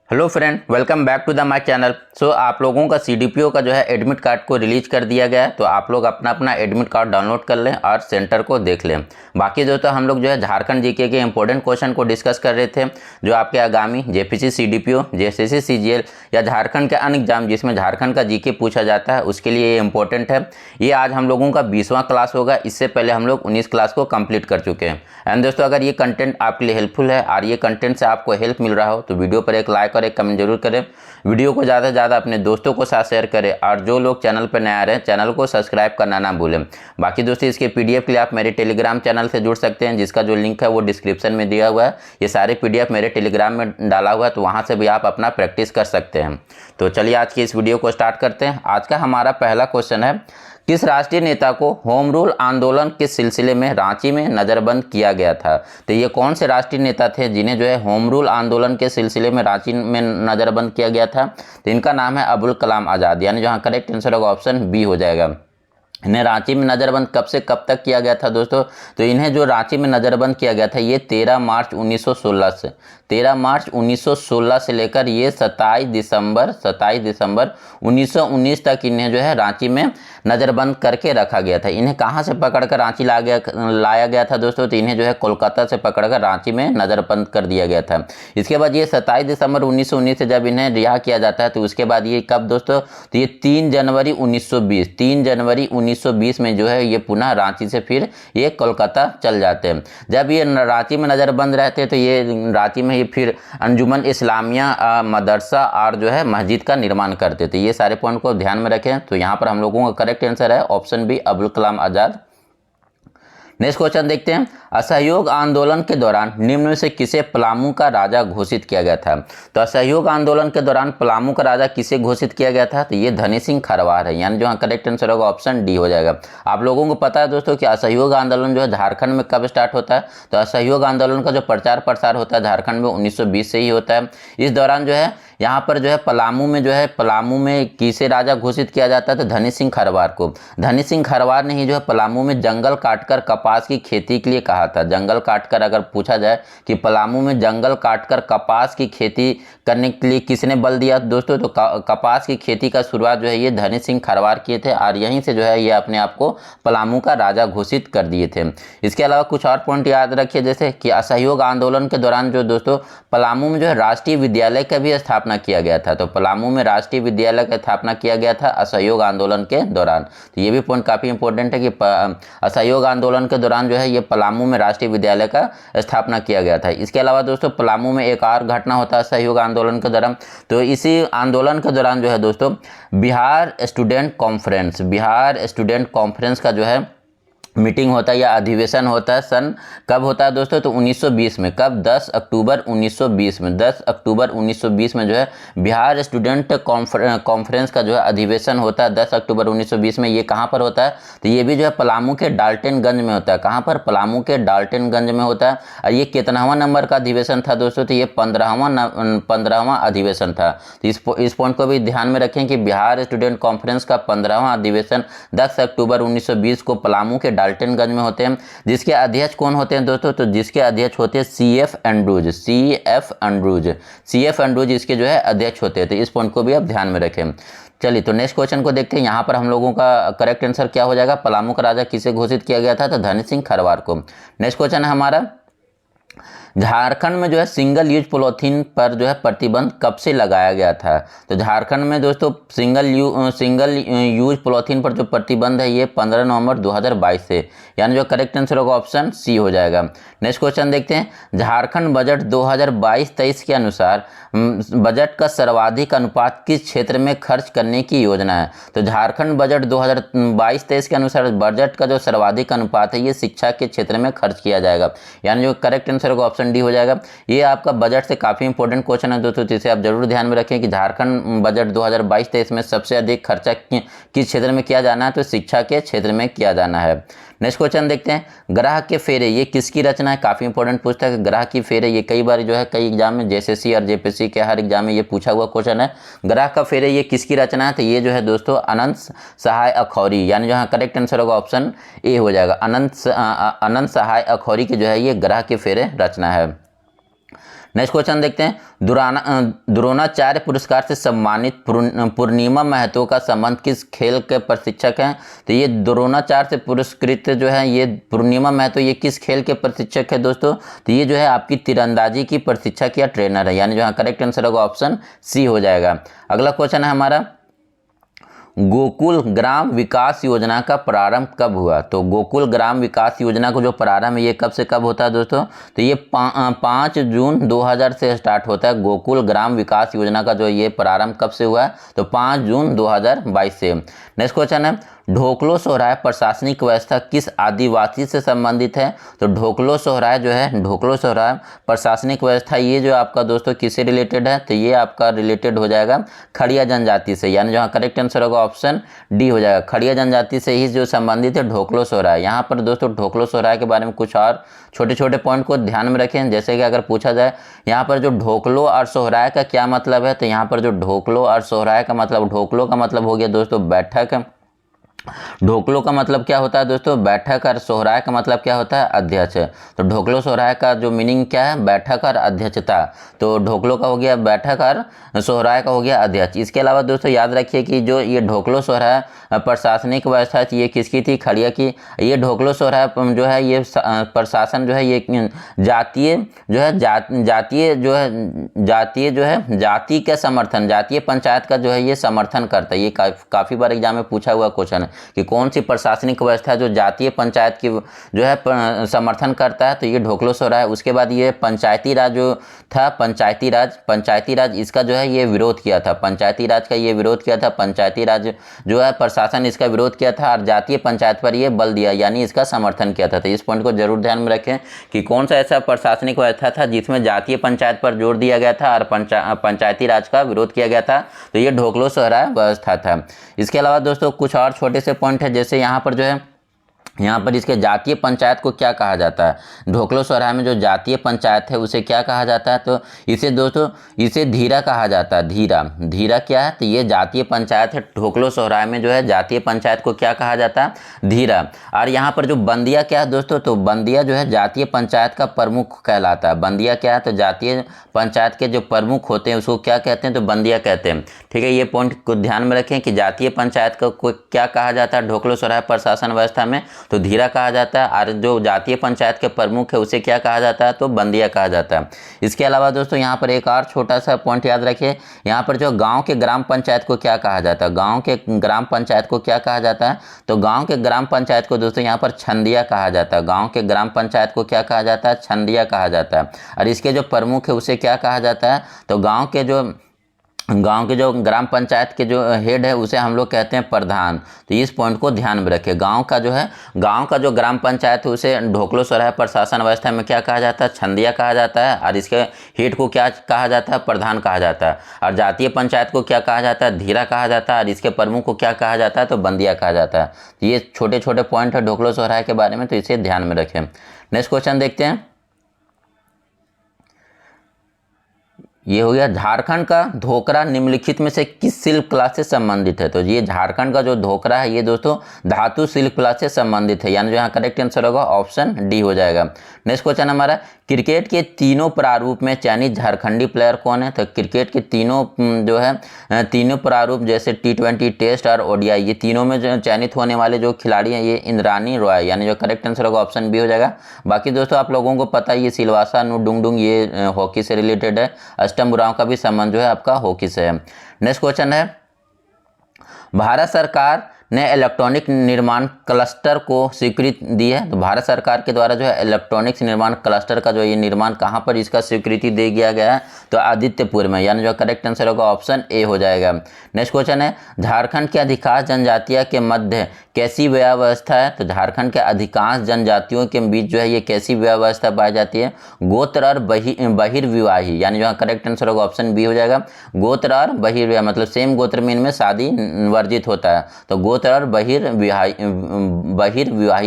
Hello friend, welcome back to the my channel. So आप लोगों का सीडीपीओ का जो है एडमिट कार्ड को रिलीज कर दिया गया है, तो आप लोग अपना अपना एडमिट कार्ड डाउनलोड कर लें और सेंटर को देख लें। बाकी दोस्तों हम लोग जो है झारखंड जीके के इंपॉर्टेंट क्वेश्चन को डिस्कस कर रहे थे, जो आपके आगामी जेपीसी सीडीपीओ, जेएसएससी सीजीएल या झारखंड के अन्य एग्जाम जिसमें झारखंड का जीके पूछा जाता है उसके लिए ये इंपॉर्टेंट है। ये आज हम लोगों का 20वां क्लास होगा। इससे पहले हम लोग 19 क्लास को कंप्लीट कर चुके हैं। एंड दोस्तों अगर ये कंटेंट आपके लिए हेल्पफुल है और ये कंटेंट से आपको हेल्प मिल रहा हो तो वीडियो पर एक लाइक और एक कमेंट जरूर करें। वीडियो को ज़्यादा से ज़्यादा अपने दोस्तों को साथ शेयर करें और जो लोग चैनल पर नए आ रहे हैं चैनल को सब्सक्राइब करना ना भूलें। बाकी दोस्तों इसके पीडीएफ के लिए आप मेरे टेलीग्राम चैनल से जुड़ सकते हैं, जिसका जो लिंक है वो डिस्क्रिप्शन में दिया हुआ है। ये सारे पीडीएफ मेरे टेलीग्राम में डाला हुआ है, तो वहाँ से भी आप अपना प्रैक्टिस कर सकते हैं। तो चलिए आज की इस वीडियो को स्टार्ट करते हैं। आज का हमारा पहला क्वेश्चन है, किस राष्ट्रीय नेता को होम रूल आंदोलन के सिलसिले में रांची में नज़रबंद किया गया था? तो ये कौन से राष्ट्रीय नेता थे जिन्हें जो है होम रूल आंदोलन के सिलसिले में रांची में नज़रबंद किया गया था? तो इनका नाम है अबुल कलाम आज़ाद, यानी जहाँ करेक्ट आंसर होगा ऑप्शन बी हो जाएगा। इन्हें रांची में नज़रबंद कब से कब तक किया गया था दोस्तों? तो इन्हें जो रांची में नज़रबंद किया गया था ये 13 मार्च 1916 से 13 मार्च 1916 से लेकर ये 27 दिसंबर 1919 तक इन्हें जो है रांची में नज़रबंद करके रखा गया था। इन्हें कहाँ से पकड़कर रांची लाया गया था दोस्तों? तो इन्हें जो है कोलकाता से पकड़कर रांची में नज़रबंद कर दिया गया था। इसके बाद ये 27 दिसंबर 1919 से जब इन्हें रिहा किया जाता है तो उसके बाद ये कब दोस्तों? तो ये 3 जनवरी 1920 में जो है ये पुनः रांची से फिर ये कोलकाता चल जाते हैं। जब ये रांची में नज़रबंद रहते हैं तो ये रांची में ही फिर अंजुमन इस्लामिया मदरसा और जो है मस्जिद का निर्माण करते थे। ये सारे पॉइंट को ध्यान में रखें। तो यहाँ पर हम लोगों का करेक्ट आंसर है option B, Abul Kalam Azad. Next question देखते हैं, असहयोग आंदोलन के दौरान निम्न में से किसे पलामू का राजा घोषित किया गया था? तो असहयोग आंदोलन के दौरान पलामू का राजा किसे घोषित किया गया था? तो ये धनी सिंह खरवार है, यानी जो करेक्ट आंसर होगा ऑप्शन डी हो जाएगा। आप लोगों को पता है दोस्तों कि असहयोग आंदोलन जो है झारखंड में कब स्टार्ट होता है? तो असहयोग आंदोलन का जो प्रचार प्रसार होता है झारखंड में 1920 से ही होता है। इस दौरान जो है यहाँ पर जो है पलामू में किसे राजा घोषित किया जाता है? तो धनी सिंह खरवार को। धनी सिंह खरवार ने ही जो है पलामू में जंगल काटकर कपास की खेती के लिए कहा था। जंगल काटकर अगर पूछा जाए कि पलामू में जंगल काटकर कपास की खेती करने के लिए किसने बल दिया दोस्तों? तो कपास की खेती का शुरुआत जो है ये धनी सिंह खरवार किए थे और यहीं से जो है ये अपने आप को पलामू का राजा घोषित कर दिए थे। इसके अलावा कुछ और पॉइंट याद रखिए, जैसे कि असहयोग आंदोलन के दौरान जो दोस्तों पलामू में जो है राष्ट्रीय विद्यालय का भी स्थापना किया गया था। तो पलामू में राष्ट्रीय विद्यालय का स्थापना किया गया था असहयोग आंदोलन के दौरान। तो ये भी पॉइंट काफी इंपॉर्टेंट है कि असहयोग आंदोलन के दौरान जो है ये पलामू में राष्ट्रीय विद्यालय का स्थापना किया गया था। इसके अलावा दोस्तों पलामू में एक और घटना होता है असहयोग आंदोलन के दौरान। तो इसी आंदोलन के दौरान जो है दोस्तों बिहार स्टूडेंट कॉन्फ्रेंस का जो है मीटिंग होता है या अधिवेशन होता है। सन कब होता है दोस्तों? तो 1920 में। कब? 10 अक्टूबर 1920 में। 10 अक्टूबर 1920 में जो है बिहार स्टूडेंट कॉन्फ्रेंस का जो है अधिवेशन होता है 10 अक्टूबर 1920 में। ये कहाँ पर होता है? तो ये भी जो है पलामू के डाल्टनगंज में होता है। कहाँ पर? पलामू के डाल्टनगंज में होता है। और ये कितनावां नंबर का अधिवेशन था दोस्तों? तो ये 15वां अधिवेशन था। तो इस पॉइंट को भी ध्यान में रखें कि बिहार स्टूडेंट कॉन्फ्रेंस का 15वां अधिवेशन 10 अक्टूबर 1920 को पलामू के डाल्टनगंज में होते हैं। जिसके अध्यक्ष कौन होते हैं दोस्तों? तो जिसके अध्यक्ष होते हैं सीएफ एंड्रूज इसके जो है अध्यक्ष होते हैं। तो इस पॉइंट को भी आप ध्यान में रखें। चलिए तो नेक्स्ट क्वेश्चन को देखते हैं। यहाँ पर हम लोगों का करेक्ट आंसर क्या हो जाएगा? पलामू का राजा किसे घोषित किया गया था? तो धनी सिंह खरवार को। नेक्स्ट क्वेश्चन है हमारा, झारखंड में जो है सिंगल यूज पॉलीथीन पर जो है प्रतिबंध कब से लगाया गया था? तो झारखंड में दोस्तों सिंगल यूज पॉलीथीन पर जो प्रतिबंध है ये 15 नवंबर 2022 से, यानी जो करेक्ट आंसर होगा ऑप्शन सी हो जाएगा। नेक्स्ट क्वेश्चन देखते हैं, झारखंड बजट 2022-23 के अनुसार बजट का सर्वाधिक अनुपात किस क्षेत्र में खर्च करने की योजना है? तो झारखंड बजट 2022-23 के अनुसार बजट का जो सर्वाधिक अनुपात है ये शिक्षा के क्षेत्र में खर्च किया जाएगा, यानी जो करेक्ट आंसर होगा ऑप्शन डी हो जाएगा। ये आपका बजट से काफी इंपॉर्टेंट क्वेश्चन है दोस्तों, जिसे आप जरूर ध्यान में रखें कि झारखंड बजट 2022-23 में सबसे अधिक खर्चा किस क्षेत्र में किया जाना है? तो शिक्षा के क्षेत्र में किया जाना है। नेक्स्ट क्वेश्चन देखते हैं, ग्रह के फेरे ये किसकी रचना है? काफी इंपॉर्टेंट पूछता है ग्रह की फेरे। ये कई बार जो है कई एग्जाम में जेएसएससी और जेपीएससी के हर एग्जाम में ये पूछा हुआ क्वेश्चन है। ग्रह का फेरे ये किसकी रचना है? तो ये जो है दोस्तों अनंत सहाय अखौरी, यानी जो है करेक्ट आंसर होगा ऑप्शन ए हो जाएगा। अनंत सहाय अखौरी की जो है ये ग्रह के फेरे रचना है। नेक्स्ट क्वेश्चन देखते हैं, द्रोणाचार्य पुरस्कार से सम्मानित पूर्णिमा महतो का संबंध किस खेल के प्रशिक्षक हैं? तो ये द्रोणाचार्य से पुरस्कृत जो है ये पूर्णिमा महतो ये किस खेल के प्रशिक्षक है दोस्तों? तो ये जो है आपकी तीरंदाजी की प्रशिक्षक या ट्रेनर है, यानी जो करेक्ट आंसर होगा ऑप्शन सी हो जाएगा। अगला क्वेश्चन है हमारा, गोकुल ग्राम विकास योजना का प्रारंभ कब हुआ? तो गोकुल ग्राम विकास योजना को जो प्रारंभ है ये कब से कब होता है दोस्तों? तो ये 5 जून 2000 से स्टार्ट होता है। गोकुल ग्राम विकास योजना का जो ये प्रारंभ कब से हुआ है? तो 5 जून 2022 से। नेक्स्ट क्वेश्चन है, ढोकलो सोहराय प्रशासनिक व्यवस्था किस आदिवासी से संबंधित है? तो ढोकलो सोहराय जो है, ढोकलो सोहराय प्रशासनिक व्यवस्था ये जो आपका दोस्तों किससे रिलेटेड है? तो ये आपका रिलेटेड हो जाएगा खड़िया जनजाति से, यानी जहाँ करेक्ट आंसर होगा ऑप्शन डी हो जाएगा। खड़िया जनजाति से ही जो संबंधित है ढोकलो सोहराय। यहाँ पर दोस्तों ढोकलो सोहराय के बारे में कुछ और छोटे छोटे पॉइंट को ध्यान में रखें, जैसे कि अगर पूछा जाए यहाँ पर जो ढोकलो और सोहराय का क्या मतलब है? तो यहाँ पर जो ढोकलो और सोहराय का मतलब, ढोकलो का मतलब हो गया दोस्तों बैठक, ढोकलो का मतलब क्या होता है दोस्तों? बैठक, और सोहराय का मतलब क्या होता है? अध्यक्ष। तो ढोकलो सोहराय का जो मीनिंग क्या है? बैठक और अध्यक्षता। तो ढोकलो का हो गया बैठक और सोहराय का हो गया अध्यक्ष। इसके अलावा दोस्तों याद रखिए कि जो ये ढोकलो सोहराय प्रशासनिक व्यवस्था थी ये किसकी थी? खड़िया की। ये ढोकलो सोहराय जो है ये प्रशासन जो है ये जातीय जो है जाति का समर्थन, जातीय पंचायत का जो है ये समर्थन करता है। ये काफ़ी बार एग्जाम में पूछा हुआ क्वेश्चन है कि कौन सी प्रशासनिक व्यवस्था जो जातीय पंचायत की जो है समर्थन करता है? तो ये ढोकलो सोहराय। उसके बाद ये पंचायती राज जो था, पंचायती राज इसका जो है ये विरोध किया था, पंचायती राज का ये विरोध किया था, पंचायती राज जो है प्रशासन इसका विरोध किया था, और जातीय पंचायत पर ये बल दिया, यानी इसका समर्थन किया था। तो इस पॉइंट को जरूर ध्यान में रखें कि कौन सा ऐसा प्रशासनिक व्यवस्था था जिसमें जातीय पंचायत पर जोर दिया गया था और पंचायती राज का विरोध किया गया था। तो ये ढोकलो सोहराय व्यवस्था था। इसके अलावा दोस्तों कुछ और छोटे से पॉइंट है, जैसे यहाँ पर जो है यहाँ पर इसके जातीय पंचायत को क्या कहा जाता है? ढोकलो सोहराय में जो जातीय पंचायत है उसे क्या कहा जाता है? तो इसे दोस्तों इसे धीरा कहा जाता है। धीरा क्या है? तो ये जातीय पंचायत है। ढोकलो सोहराय में जो है जातीय पंचायत को क्या कहा जाता है? धीरा। और यहाँ पर जो बंदिया क्या है दोस्तों? तो बंदिया जो है जातीय पंचायत का प्रमुख कहलाता है। बंदिया क्या है? तो जातीय पंचायत के जो प्रमुख होते हैं उसको क्या कहते हैं? तो बंदिया कहते हैं। ठीक है, ये पॉइंट को ध्यान में रखें कि जातीय पंचायत को क्या कहा जाता है ढोकलो सोहराय प्रशासन व्यवस्था में? तो धीरा कहा जाता है। और जो जातीय पंचायत के प्रमुख है उसे क्या कहा जाता है? तो बंदिया कहा जाता है। इसके अलावा दोस्तों यहाँ पर एक और छोटा सा पॉइंट याद रखिए, यहाँ पर जो गांव के ग्राम पंचायत को क्या कहा जाता है? गांव के ग्राम पंचायत को क्या कहा जाता है? तो गांव के ग्राम पंचायत को दोस्तों यहाँ पर छंदिया कहा जाता है। गाँव के ग्राम पंचायत को क्या कहा जाता है? छंदिया कहा जाता है। और इसके जो प्रमुख है उसे क्या कहा जाता है? तो गाँव के जो ग्राम पंचायत के जो हेड है उसे हम लोग कहते हैं प्रधान। तो इस पॉइंट को ध्यान में रखें। गांव का जो ग्राम पंचायत है उसे ढोकलो सोहराय प्रशासन व्यवस्था में क्या कहा जाता है? छंदिया कहा जाता है। और इसके हेड को क्या कहा जाता है? प्रधान कहा जाता है। और जातीय पंचायत को क्या कहा जाता है? धीरा कहा जाता है। और इसके प्रमुख को क्या कहा जाता है? तो बंदिया कहा जाता है। तो ये छोटे छोटे पॉइंट है ढोकलो सोहराय के बारे में, तो इसे ध्यान में रखें। नेक्स्ट क्वेश्चन देखते हैं, ये हो गया झारखंड का धोकरा निम्नलिखित में से किस शिल्प कला से संबंधित है? तो ये झारखंड का जो धोकरा है ये दोस्तों धातु शिल्प कला से संबंधित है, यानी जो यहाँ करेक्ट आंसर होगा ऑप्शन डी हो जाएगा। नेक्स्ट क्वेश्चन हमारा, क्रिकेट के तीनों प्रारूप में चयनित झारखंडी प्लेयर कौन है? तो क्रिकेट के तीनों प्रारूप जैसे T20, टेस्ट और ODI, ये तीनों में जो चयनित होने वाले जो खिलाड़ी हैं ये इंद्रानी रॉय, यानी जो करेक्ट आंसर होगा ऑप्शन बी हो जाएगा। बाकी दोस्तों आप लोगों को पता है ये सिलवासा नुडुंगडुंग ये हॉकी से रिलेटेड है। अष्टम बुराओं का भी संबंध जो है आपका हॉकी से है। नेक्स्ट क्वेश्चन है, भारत सरकार ने इलेक्ट्रॉनिक निर्माण क्लस्टर को स्वीकृति दी है। तो भारत सरकार के द्वारा जो है इलेक्ट्रॉनिक्स निर्माण क्लस्टर का जो ये निर्माण कहाँ पर इसका स्वीकृति दे दिया गया है? तो आदित्यपुर में, यानी जो करेक्ट आंसर होगा ऑप्शन ए हो जाएगा। नेक्स्ट क्वेश्चन है, झारखंड के अधिकांश जनजातियों के मध्य कैसी विवाह व्यवस्था है? तो झारखंड के अधिकांश जनजातियों के बीच जो है ये कैसी विवाह व्यवस्था पाई जाती है? गोत्र और बहिर्विवाही, यानी जो करेक्ट आंसर होगा ऑप्शन बी हो जाएगा। गोत्र और बहिर्विवाह मतलब सेम गोत्र में इनमें शादी वर्जित होता है। तो गोत्र और बहिर्विवाही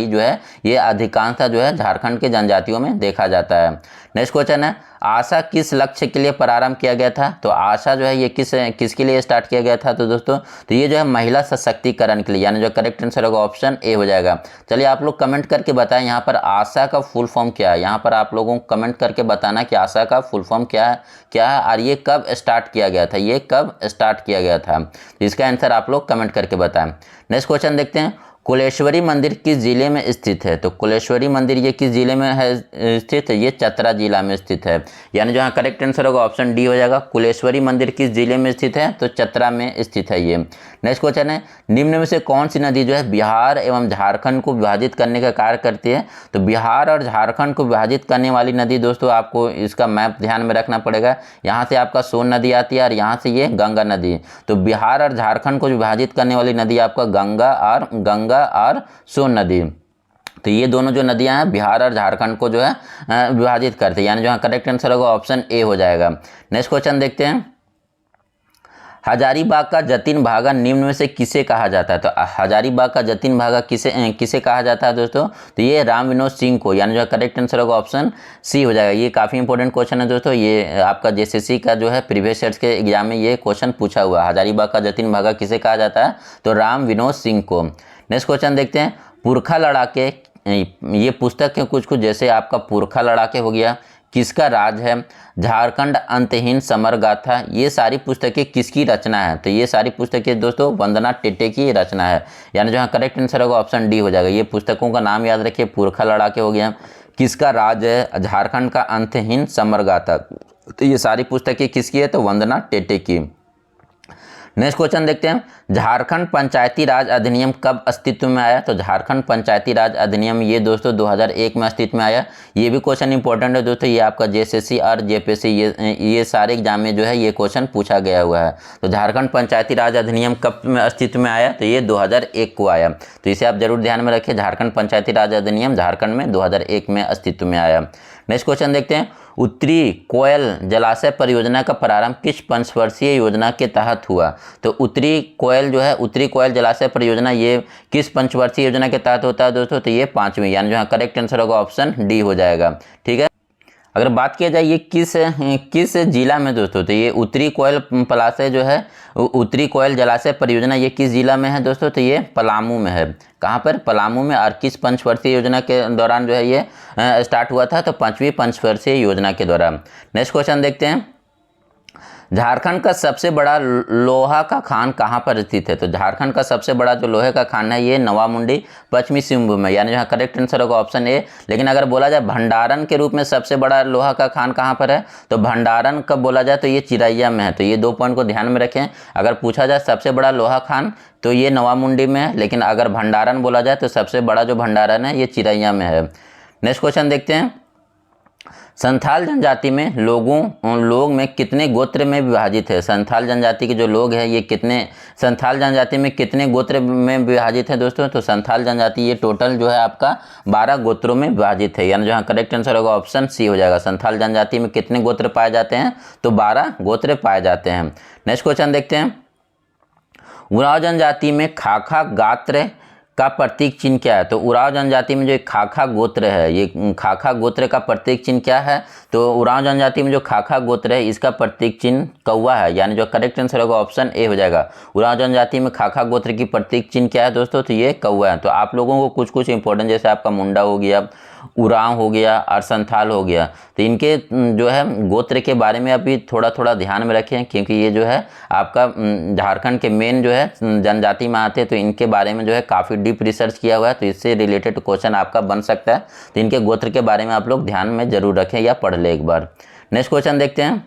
जो है ये अधिकांशतः जो है झारखंड के जनजातियों में देखा जाता है। नेक्स्ट क्वेश्चन है, आशा किस लक्ष्य के लिए प्रारंभ किया गया था? तो आशा जो है ये किसके लिए स्टार्ट किया गया था? तो दोस्तों तो ये जो है महिला सशक्तिकरण के लिए, यानी जो करेक्ट आंसर होगा ऑप्शन ए हो जाएगा। चलिए आप लोग कमेंट करके बताएं यहाँ पर आशा का फुल फॉर्म क्या है। यहाँ पर आप लोगों को कमेंट करके बताना कि आशा का फुल फॉर्म क्या है और ये कब स्टार्ट किया गया था, ये कब स्टार्ट किया गया था। तो इसका आंसर आप लोग कमेंट करके बताएं। नेक्स्ट क्वेश्चन देखते हैं, कुलेश्वरी मंदिर किस जिले में स्थित है? तो कुलेश्वरी मंदिर ये किस जिले में है स्थित है? ये चतरा जिला में स्थित है, यानी जो करेक्ट आंसर होगा ऑप्शन डी हो जाएगा। कुलेश्वरी मंदिर किस जिले में स्थित है? तो चतरा में स्थित है ये। नेक्स्ट क्वेश्चन है, निम्न में से कौन सी नदी जो है बिहार एवं झारखंड को विभाजित करने का कार्य करती है? तो बिहार और झारखंड को विभाजित करने वाली नदी दोस्तों आपको इसका मैप ध्यान में रखना पड़ेगा। यहाँ से आपका सोन नदी आती है और यहाँ से ये गंगा नदी। तो बिहार और झारखंड को विभाजित करने वाली नदी आपका गंगा और सोन नदी। तो ये दोनों जो नदियां हैं बिहार और झारखंड को जो है विभाजित करती है, यानी जो करेक्ट आंसर होगा ऑप्शन ए हो जाएगा। नेक्स्ट क्वेश्चन देखते हैं, हजारीबाग का जतीन भागा निम्न में से किसे कहा जाता है? तो हजारीबाग का जतीन भागा किसे कहा जाता है दोस्तों? तो ये राम विनोद सिंह को, यानी जो करेक्ट आंसर होगा ऑप्शन सी हो जाएगा। ये काफ़ी इंपॉर्टेंट क्वेश्चन है दोस्तों, ये आपका जेसीसी का जो है प्रीवियस ईयर्स के एग्जाम में ये क्वेश्चन पूछा हुआ है। हजारीबाग का जतीन भागा किसे कहा जाता है? तो राम विनोद सिंह को। नेक्स्ट क्वेश्चन देखते हैं, पुरखा लड़ाके, ये पुस्तक के कुछ जैसे आपका पुरखा लड़ाके हो गया, किसका राज है? झारखंड अंतहीन समर गाथा, ये सारी पुस्तकें किसकी रचना है? तो ये सारी पुस्तकें दोस्तों वंदना टेटे की रचना है, यानी जो करेक्ट आंसर होगा ऑप्शन डी हो जाएगा। ये पुस्तकों का नाम याद रखिए, पुरखा लड़ाके हो गया, किसका राज है? झारखंड का अंतहीन समर गाथा। तो ये सारी पुस्तकें किसकी है? तो वंदना टेटे की। नेक्स्ट क्वेश्चन देखते हैं, झारखंड पंचायती राज अधिनियम कब अस्तित्व में आया? तो झारखंड पंचायती राज अधिनियम ये दोस्तों 2001 में अस्तित्व में आया। ये भी क्वेश्चन इंपॉर्टेंट है दोस्तों, ये आपका जेएसएससी और जेपीएससी ये सारे एग्जाम में जो है ये क्वेश्चन पूछा गया हुआ है। तो झारखंड पंचायती राज अधिनियम कब में अस्तित्व में आया? तो ये 2001 को आया। तो इसे आप जरूर ध्यान में रखिए, झारखंड पंचायती राज अधिनियम झारखंड में 2001 में अस्तित्व में आया। नेक्स्ट क्वेश्चन देखते हैं, उत्तरी कोयल जलाशय परियोजना का प्रारंभ किस पंचवर्षीय योजना के तहत हुआ? तो उत्तरी कोयल जलाशय परियोजना ये किस पंचवर्षीय योजना के तहत होता है दोस्तों? तो ये 5वीं, यानी जो करेक्ट आंसर होगा ऑप्शन डी हो जाएगा। ठीक है, अगर बात किया जाए ये किस जिला में दोस्तों? तो ये उत्तरी कोयल जलाशय जो है, उत्तरी कोयल जलाशय परियोजना ये किस जिला में है दोस्तों? तो ये पलामू में है। कहाँ पर? पलामू में। और किस पंचवर्षीय योजना के दौरान जो है ये स्टार्ट हुआ था? तो 5वीं पंचवर्षीय योजना के दौरान। नेक्स्ट क्वेश्चन देखते हैं, झारखंड का सबसे बड़ा लोहा का खान कहाँ पर स्थित है? तो झारखंड का सबसे बड़ा जो लोहे का खान है ये नवामुंडी पश्चिमी सिंहभूम में, यानी जहाँ करेक्ट आंसर होगा ऑप्शन ए। लेकिन अगर बोला जाए भंडारण के रूप में सबसे बड़ा लोहा का खान कहाँ पर है? तो भंडारण कब बोला जाए तो ये चिरैया में है। तो ये 2 पॉइंट को ध्यान में रखें, अगर पूछा जाए सबसे बड़ा लोहा खान तो ये नवामुंडी में है, लेकिन अगर भंडारण बोला जाए तो सबसे बड़ा जो भंडारण है ये चिरैया में है। नेक्स्ट क्वेश्चन देखते हैं, संथाल जनजाति में लोग में कितने गोत्र में विभाजित है? संथाल जनजाति के जो लोग हैं ये संथाल जनजाति में कितने गोत्र में विभाजित है दोस्तों? तो संथाल जनजाति ये टोटल जो है आपका 12 गोत्रों में विभाजित है, यानी जहाँ करेक्ट आंसर होगा ऑप्शन सी हो जाएगा। संथाल जनजाति में कितने गोत्र पाए जाते हैं? तो 12 गोत्र पाए जाते हैं। नेक्स्ट क्वेश्चन देखते हैं, उरांव जनजाति में खाखा गात्र का प्रतीक चिन्ह क्या है? तो उरांव जनजाति में जो खाखा गोत्र है, ये खाखा गोत्र का प्रतीक चिन्ह क्या है? तो उरांव जनजाति में जो खाखा गोत्र है इसका प्रतीक चिन्ह कौवा है, यानी जो करेक्ट आंसर होगा ऑप्शन ए हो जाएगा। उरांव जनजाति में खाखा गोत्र की प्रतीक चिन्ह क्या है दोस्तों? तो ये कौवा है। तो आप लोगों को कुछ इंपॉर्टेंट, जैसे आपका मुंडा हो गया, उरांव हो गया और संथाल हो गया, तो इनके जो है गोत्र के बारे में अभी थोड़ा ध्यान में रखें, क्योंकि ये जो है आपका झारखंड के मेन जो है जनजाति में आते हैं, तो इनके बारे में जो है काफ़ी डीप रिसर्च किया हुआ है, तो इससे रिलेटेड क्वेश्चन आपका बन सकता है। तो इनके गोत्र के बारे में आप लोग ध्यान में जरूर रखें या पढ़ लें एक बार। नेक्स्ट क्वेश्चन देखते हैं,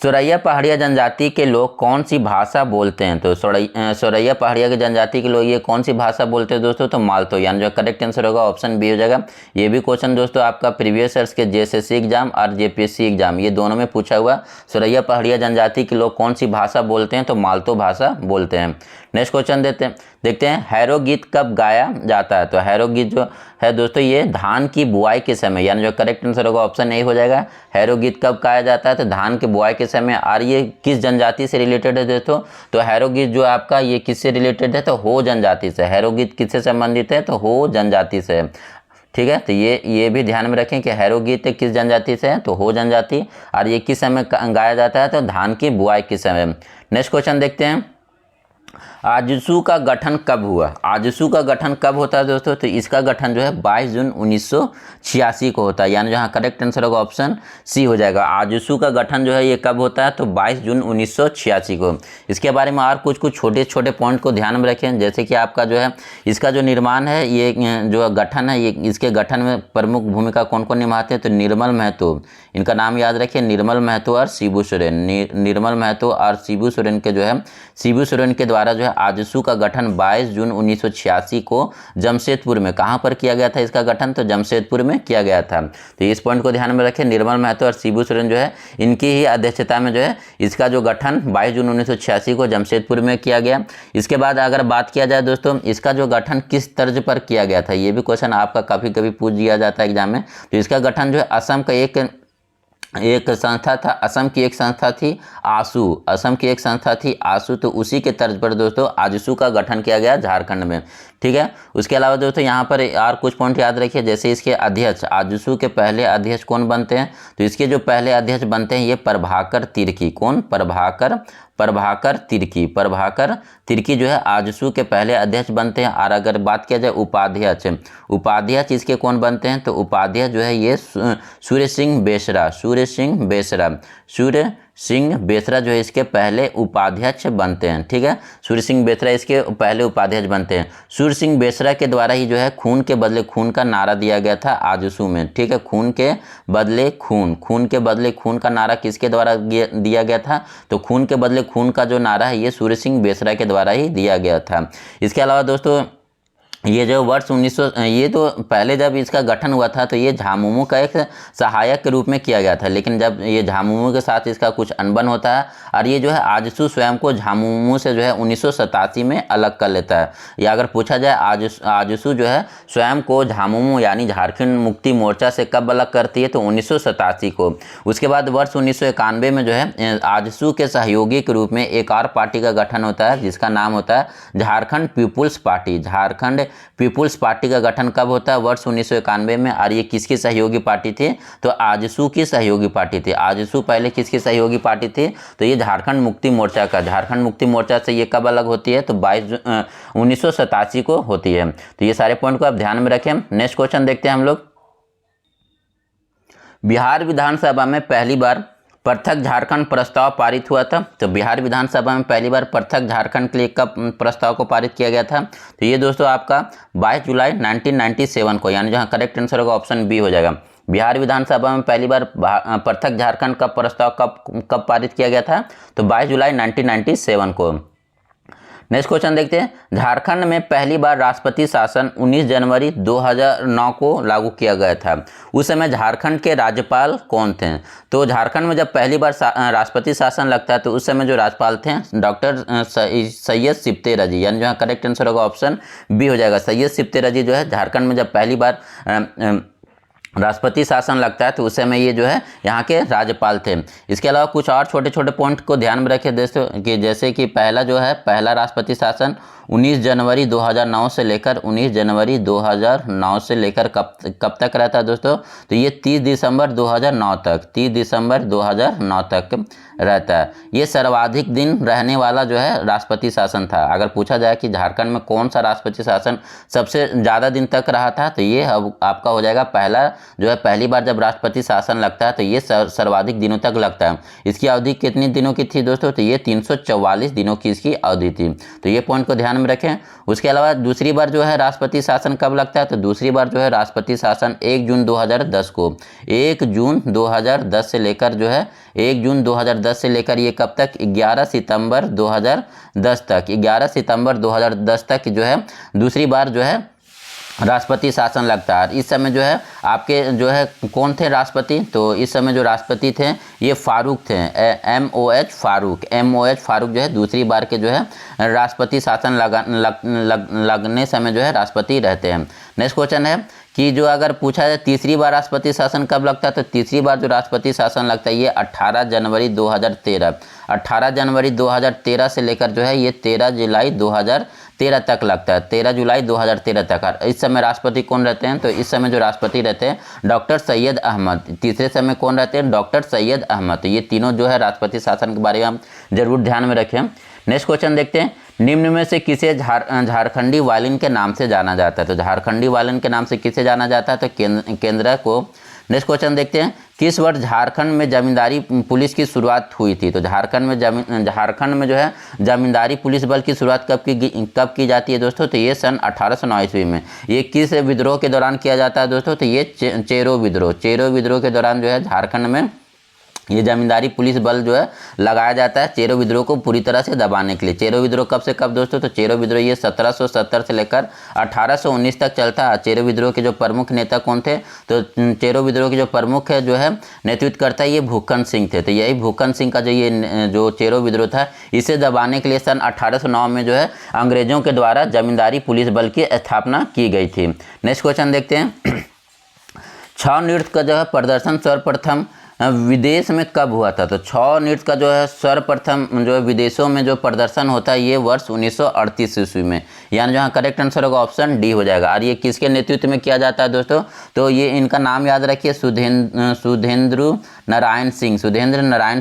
सोरैया पहाड़िया जनजाति के लोग कौन सी भाषा बोलते हैं? तो सोरैया पहाड़िया के जनजाति के लोग ये कौन सी भाषा बोलते हैं दोस्तों? तो मालतो, यानी जो करेक्ट आंसर होगा ऑप्शन बी हो जाएगा। ये भी क्वेश्चन दोस्तों आपका प्रीवियस ईयर्स के जेएसएससी एग्जाम और जेपीएससी एग्जाम ये दोनों में पूछा हुआ। सोरैया पहाड़िया जनजाति के लोग कौन सी भाषा बोलते हैं? तो मालतो भाषा बोलते हैं। नेक्स्ट क्वेश्चन देखते हैं, हैरो गीत कब गाया जाता है? तो हैरो गीत जो है दोस्तों ये धान की बुआई के समय, यानी जो करेक्ट आंसर होगा ऑप्शन ए हो जाएगा। हैरो गीत कब गाया जाता है? तो धान के बुआई के समय। और ये किस जनजाति से रिलेटेड है दोस्तों? तो हैरो गीत जो आपका ये किससे रिलेटेड है? तो हो जनजाति से। हैरो गीत किससे संबंधित है? तो हो जनजाति से। ठीक है। तो ये भी ध्यान में रखें कि हैरो गीत किस जनजाति से है, तो हो जनजाति, और ये किस समय गाया जाता है, तो धान की बुआई के समय। नेक्स्ट क्वेश्चन देखते हैं, आजसू का गठन कब हुआ? आजसू का गठन कब होता है दोस्तों? तो इसका गठन जो है 22 जून 1986 को होता है, यानी जहाँ करेक्ट आंसर होगा ऑप्शन सी हो जाएगा। आजसू का गठन जो है ये कब होता है? तो 22 जून 1986 को। इसके बारे में और कुछ छोटे छोटे पॉइंट को ध्यान में रखें, जैसे कि आपका जो है इसका जो निर्माण है, ये जो गठन है, ये इसके गठन में प्रमुख भूमिका कौन कौन निभाते हैं? तो निर्मल महतो, इनका नाम याद रखिए, निर्मल महतो और शिबू सोरेन। निर्मल महतो और शिबू सोरेन के जो है, शिबू सोरेन के द्वारा जो है आजसू का गठन 22 जून 1986 को जमशेदपुर में, कहाँ पर किया गया था इसका गठन? तो जमशेदपुर में किया गया था। तो इस पॉइंट को ध्यान में रखें, निर्मल महतो और शिबू सोरेन जो है इनकी ही अध्यक्षता में जो है इसका जो गठन 22 जून 1986 को जमशेदपुर में किया गया। इसके बाद अगर बात किया जाए दोस्तों, इसका जो गठन किस तर्ज पर किया गया था, ये भी क्वेश्चन आपका कभी कभी पूछ दिया जाता है एग्जाम में। तो इसका गठन जो है असम का एक संस्था था, असम की एक संस्था थी आसू, असम की एक संस्था थी आसू, तो उसी के तर्ज पर दोस्तों आजसू का गठन किया गया झारखंड में। ठीक है। उसके अलावा दोस्तों यहाँ पर और कुछ पॉइंट याद रखिए, जैसे इसके अध्यक्ष, आजसू के पहले अध्यक्ष कौन बनते हैं? तो इसके जो पहले अध्यक्ष बनते हैं ये प्रभाकर तिर्की। कौन? प्रभाकर तिर्की जो है आजसू के पहले अध्यक्ष बनते हैं। और अगर बात किया जाए उपाध्यक्ष इसके कौन बनते हैं? तो उपाध्यक्ष जो है ये सूर्य सिंह बेसरा जो है इसके पहले उपाध्यक्ष बनते हैं। ठीक है, सूर्य सिंह बेसरा इसके पहले उपाध्यक्ष बनते हैं। सूर्य सिंह बेसरा के द्वारा ही जो है खून के बदले खून का नारा दिया गया था आजसू में। ठीक है, खून के बदले खून का नारा किसके द्वारा दिया गया था? तो खून के बदले खून का जो नारा है ये सूर्य सिंह बेसरा के द्वारा ही दिया गया था। इसके अलावा दोस्तों ये जो वर्ष 1900 ये तो पहले जब इसका गठन हुआ था तो ये झामुमो का एक सहायक के रूप में किया गया था, लेकिन जब ये झामुमो के साथ इसका कुछ अनबन होता है और ये जो है आजसू स्वयं को झामुमो से जो है 1987 में अलग कर लेता है। या अगर पूछा जाए आजसू जो है स्वयं को झामुमो यानी झारखंड मुक्ति मोर्चा से कब अलग करती है? तो 1987 को। उसके बाद वर्ष 1991 में जो है आजसू के सहयोगी के रूप में एक और पार्टी का गठन होता है जिसका नाम होता है Jharkhand People's Party. Jharkhand People's Party का गठन कब होता है? वर्ष 1991 में। और ये किसकी सहयोगी पार्टी थी? तो आजसू की सहयोगी पार्टी थी। आजसू पहले किसकी सहयोगी पार्टी थी? तो ये झारखंड मुक्ति मोर्चा का। झारखंड मुक्ति मोर्चा से ये कब अलग होती है? तो 1987 को होती है। तो ये सारे पॉइंट को आप ध्यान में रखें। नेक्स्ट क्वेश्चन देखते हैं हम लोग। बिहार विधानसभा में पहली बार पृथक झारखंड प्रस्ताव पारित हुआ था। तो बिहार विधानसभा में पहली बार पृथक झारखंड के लिए कब प्रस्ताव को पारित किया गया था? तो ये दोस्तों आपका 22 जुलाई 1997 को, यानी जहां करेक्ट आंसर होगा ऑप्शन बी हो जाएगा। बिहार विधानसभा में पहली बार पृथक झारखंड का प्रस्ताव कब पारित किया गया था? तो 22 जुलाई 1997 को। नेक्स्ट क्वेश्चन देखते हैं। झारखंड में पहली बार राष्ट्रपति शासन 19 जनवरी 2009 को लागू किया गया था। उस समय झारखंड के राज्यपाल कौन थे? तो झारखंड में जब पहली बार राष्ट्रपति शासन लगता है तो उस समय जो राज्यपाल थे डॉक्टर सैयद सिप्ते रजी, यानी जो करेक्ट आंसर होगा ऑप्शन बी हो जाएगा। सैयद सिप्ते रजी जो है झारखंड में जब पहली बार राष्ट्रपति शासन लगता है तो उस समय ये जो है यहाँ के राज्यपाल थे। इसके अलावा कुछ और छोटे छोटे पॉइंट को ध्यान में रखें दोस्तों कि जैसे कि पहला राष्ट्रपति शासन 19 जनवरी 2009 से लेकर 19 जनवरी 2009 से लेकर कब तक रहता है दोस्तों? तो ये 30 दिसंबर 2009 तक, 30 दिसंबर 2009 तक रहता है। ये सर्वाधिक दिन रहने वाला जो है राष्ट्रपति शासन था। अगर पूछा जाए कि झारखंड में कौन सा राष्ट्रपति शासन सबसे ज़्यादा दिन तक रहा था तो ये आपका हो जाएगा पहली बार जब राष्ट्रपति शासन लगता है तो ये सर्वाधिक दिनों तक लगता है। इसकी अवधि कितनी दिनों की थी दोस्तों? तो ये 344 दिनों की इसकी अवधि थी। तो ये पॉइंट को ध्यान में रखें। उसके अलावा दूसरी बार जो है राष्ट्रपति शासन कब लगता है? तो दूसरी बार जो है राष्ट्रपति शासन 1 जून 2010 को, 1 जून 2010 से लेकर जो है 1 जून 2010 से लेकर ये कब तक? 11 सितंबर 2010 तक, 11 सितंबर 2010 तक जो है दूसरी बार जो है राष्ट्रपति शासन लगता है। इस समय जो है आपके जो है कौन थे राष्ट्रपति? तो इस समय जो राष्ट्रपति थे ये फारूक थे, MOH फारूक जो है दूसरी बार के जो है राष्ट्रपति शासन लगने समय जो है राष्ट्रपति रहते हैं। नेक्स्ट क्वेश्चन है कि जो अगर पूछा जाए तीसरी बार राष्ट्रपति शासन कब लगता है? तो तीसरी बार जो राष्ट्रपति शासन लगता है ये 18 जनवरी 2013 से लेकर जो है ये 13 जुलाई 2013 तक लगता है, 13 जुलाई 2013 तक। और इस समय राष्ट्रपति कौन रहते हैं? तो इस समय जो राष्ट्रपति रहते हैं डॉक्टर सैयद अहमद। तीसरे समय कौन रहते हैं? डॉक्टर सैयद अहमद। तो ये तीनों जो है राष्ट्रपति शासन के बारे में हम जरूर ध्यान में रखें। नेक्स्ट क्वेश्चन देखते हैं, निम्न में से किसे झारखंडी वायलिन के नाम से जाना जाता है? तो झारखंडी वायलिन के नाम से किसे जाना जाता है? तो केंद्र को। नेक्स्ट क्वेश्चन देखते हैं, किस वर्ष झारखंड में जमींदारी पुलिस की शुरुआत हुई थी? तो झारखंड में जो है जमींदारी पुलिस बल की शुरुआत कब की जाती है दोस्तों? तो ये सन 1809 ईस्वी में। ये किस विद्रोह के दौरान किया जाता है दोस्तों? तो ये चेरो विद्रोह के दौरान जो है झारखंड में ये जमींदारी पुलिस बल जो है लगाया जाता है चेरो विद्रोह को पूरी तरह से दबाने के लिए। चेरो विद्रोह कब से कब दोस्तों? तो चेरो विद्रोह ये 1770 से लेकर 1819 तक चलता है। चेरो विद्रोह के जो प्रमुख नेता कौन थे? तो चेरो विद्रोह के जो प्रमुख है जो है नेतृत्व करता है ये भूखन सिंह थे। तो यही भूखन सिंह का जो चेरो विद्रोह था इसे दबाने के लिए सन 1809 में जो है अंग्रेजों के द्वारा जमींदारी पुलिस बल की स्थापना की गई थी। नेक्स्ट क्वेश्चन देखते हैं, छऊ नृत्य का जो है प्रदर्शन सर्वप्रथम विदेश में कब हुआ था? तो छऊ नृत्य का जो है सर्वप्रथम जो है विदेशों में जो प्रदर्शन होता है ये वर्ष 1938 ईस्वी में, यानी जहाँ करेक्ट आंसर होगा ऑप्शन डी हो जाएगा। और ये किसके नेतृत्व में किया जाता है दोस्तों? तो ये इनका नाम याद रखिए, सुधेंद्र नारायण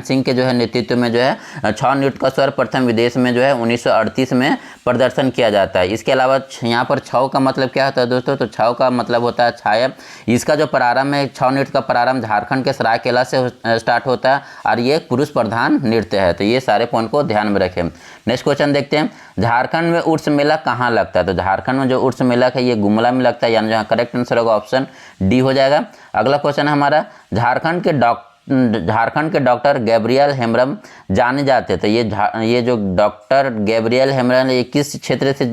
सिंह के जो है नेतृत्व में जो है छऊ नृत्य का सर्वप्रथम विदेश में जो है 1938 में प्रदर्शन किया जाता है। इसके अलावा यहाँ पर छऊ का मतलब क्या होता है दोस्तों? तो छऊ का मतलब होता है छाया। इसका जो प्रारंभ है छऊ नृत्य का प्रारंभ झारखंड के सरायकेला से स्टार्ट होता है और ये एक पुरुष प्रधान नृत्य है। तो ये सारे पॉइंट को ध्यान में रखें। नेक्स्ट क्वेश्चन देखते हैं, झारखंड में उर्स मेला कहाँ लगता है? तो झारखंड में जो उर्स मेला है ये गुमला में लगता है, यानी जहाँ करेक्ट आंसर होगा ऑप्शन डी हो जाएगा। अगला क्वेश्चन है हमारा, झारखंड के डॉक्टर गैब्रियल हेम्ब्रम जाने जाते हैं। तो ये जो डॉक्टर गैब्रियल हेम्ब्रम ये किस क्षेत्र से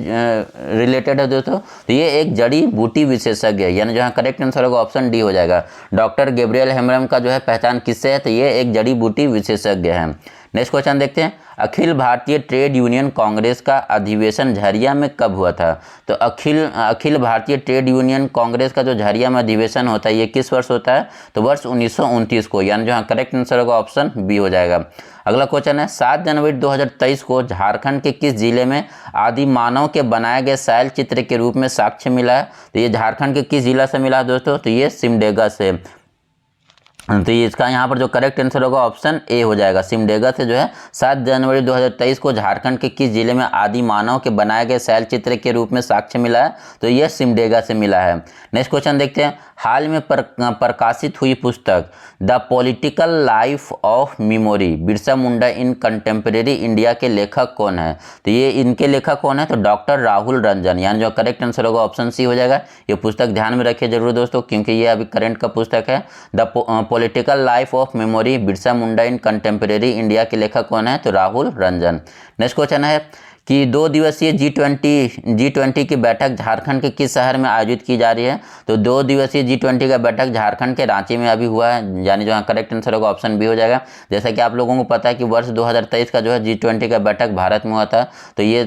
रिलेटेड है दोस्तों? तो ये एक जड़ी बूटी विशेषज्ञ है, यानी जहाँ करेक्ट आंसर होगा ऑप्शन डी हो जाएगा। डॉक्टर गैब्रियल हेम्ब्रम का जो है पहचान किससे है? तो ये एक जड़ी बूटी विशेषज्ञ है। नेक्स्ट क्वेश्चन देखते हैं, अखिल भारतीय ट्रेड यूनियन कांग्रेस का अधिवेशन झरिया में कब हुआ था? तो अखिल भारतीय ट्रेड यूनियन कांग्रेस का जो झरिया में अधिवेशन होता है ये किस वर्ष होता है? तो वर्ष 1929 को, यानी जहाँ करेक्ट आंसर होगा ऑप्शन बी हो जाएगा। अगला क्वेश्चन है, 7 जनवरी 2023 को झारखंड के किस जिले में आदि मानव के बनाए गए शैल चित्र के रूप में साक्ष्य मिला है? तो ये झारखंड के किस जिला से मिला दोस्तों? तो ये सिमडेगा से। तो ये इसका यहाँ पर जो करेक्ट आंसर होगा ऑप्शन ए हो जाएगा। सिमडेगा से जो है 7 जनवरी 2023 को झारखंड के किस जिले में आदि मानव के बनाए गए शैल चित्र के रूप में साक्ष्य मिला है? तो ये सिमडेगा से मिला है। नेक्स्ट क्वेश्चन देखते हैं, हाल में प्रकाशित हुई पुस्तक the political life of memory Birsa Munda in contemporary India के लेखक कौन है? तो ये इनके लेखक कौन है? तो डॉक्टर राहुल रंजन, यानी जो करेक्ट आंसर होगा ऑप्शन सी हो जाएगा। ये पुस्तक ध्यान में रखिए जरूर दोस्तों, क्योंकि ये अभी करंट का पुस्तक है। The political life of memory Birsa Munda in contemporary India के लेखक कौन है? तो राहुल रंजन। नेक्स्ट क्वेश्चन है कि 2 दिवसीय G20 की बैठक झारखंड के किस शहर में आयोजित की जा रही है? तो 2 दिवसीय G20 का बैठक झारखंड के रांची में अभी हुआ है, यानी जो करेक्ट आंसर होगा ऑप्शन बी हो जाएगा। जैसा कि आप लोगों को पता है कि वर्ष 2023 का जो है G20 का बैठक भारत में हुआ था। तो ये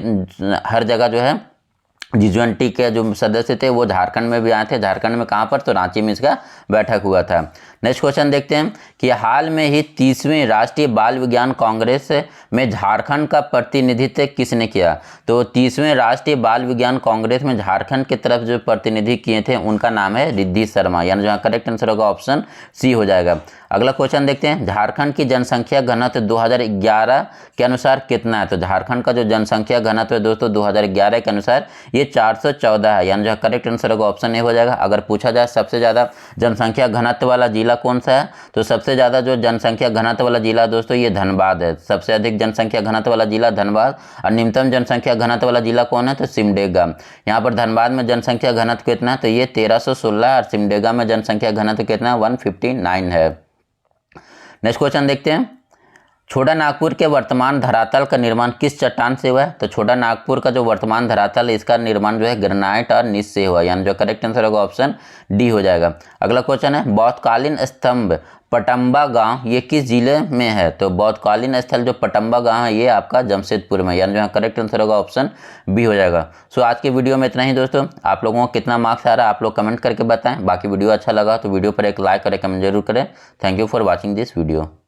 हर जगह जो है G20 के जो सदस्य थे वो झारखंड में भी आए थे। झारखंड में कहाँ पर? तो रांची में इसका बैठक हुआ था। नेक्स्ट क्वेश्चन देखते हैं कि हाल में ही 30वीं राष्ट्रीय बाल विज्ञान कांग्रेस में झारखंड का प्रतिनिधित्व किसने किया? तो 30वें राष्ट्रीय बाल विज्ञान कांग्रेस में झारखंड की तरफ जो प्रतिनिधि किए थे उनका नाम है रिद्धि शर्मा, यानी जहाँ करेक्ट आंसर होगा ऑप्शन सी हो जाएगा। अगला क्वेश्चन देखते हैं, झारखंड की जनसंख्या घनत्व 2011 के अनुसार कितना है? तो झारखंड का जो जनसंख्या घनत्व है दोस्तों 2011 के अनुसार ये 414 है, यानी जो करेक्ट आंसर होगा ऑप्शन ए हो जाएगा। अगर पूछा जाए सबसे ज़्यादा जनसंख्या घनत्व वाला जिला कौन सा है? तो सबसे ज़्यादा जो जनसंख्या घनत्व वाला जिला दोस्तों ये धनबाद है। सबसे अधिक जनसंख्या घनत्व वाला जिला धनबाद। और निम्नतम जनसंख्या घनत्व वाला जिला कौन है? तो सिमडेगा। यहाँ पर धनबाद में जनसंख्या घनत्व कितना है? तो ये 1316 और सिमडेगा में जनसंख्या घनत्व कितना है? 159 है। नेक्स्ट क्वेश्चन देखते हैं, छोटा नागपुर के वर्तमान धरातल का निर्माण किस चट्टान से हुआ है? तो छोटा नागपुर का जो वर्तमान धरातल है इसका निर्माण जो है ग्रेनाइट और नीस से हुआ, यानी जो करेक्ट आंसर होगा ऑप्शन डी हो जाएगा। अगला क्वेश्चन है, बौद्धकालीन स्तंभ पटम्बा गांव ये किस जिले में है? तो बौद्धकालीन स्थल जो पटम्बा गांव है ये आपका जमशेदपुर में, यानी जो करेक्ट आंसर होगा ऑप्शन बी हो जाएगा। सो आज के वीडियो में इतना ही दोस्तों। आप लोगों को कितना मार्क्स आ रहा है आप लोग कमेंट करके बताएं। बाकी वीडियो अच्छा लगा तो वीडियो पर एक लाइक और एक कमेंट जरूर करें। Thank you for watching this video.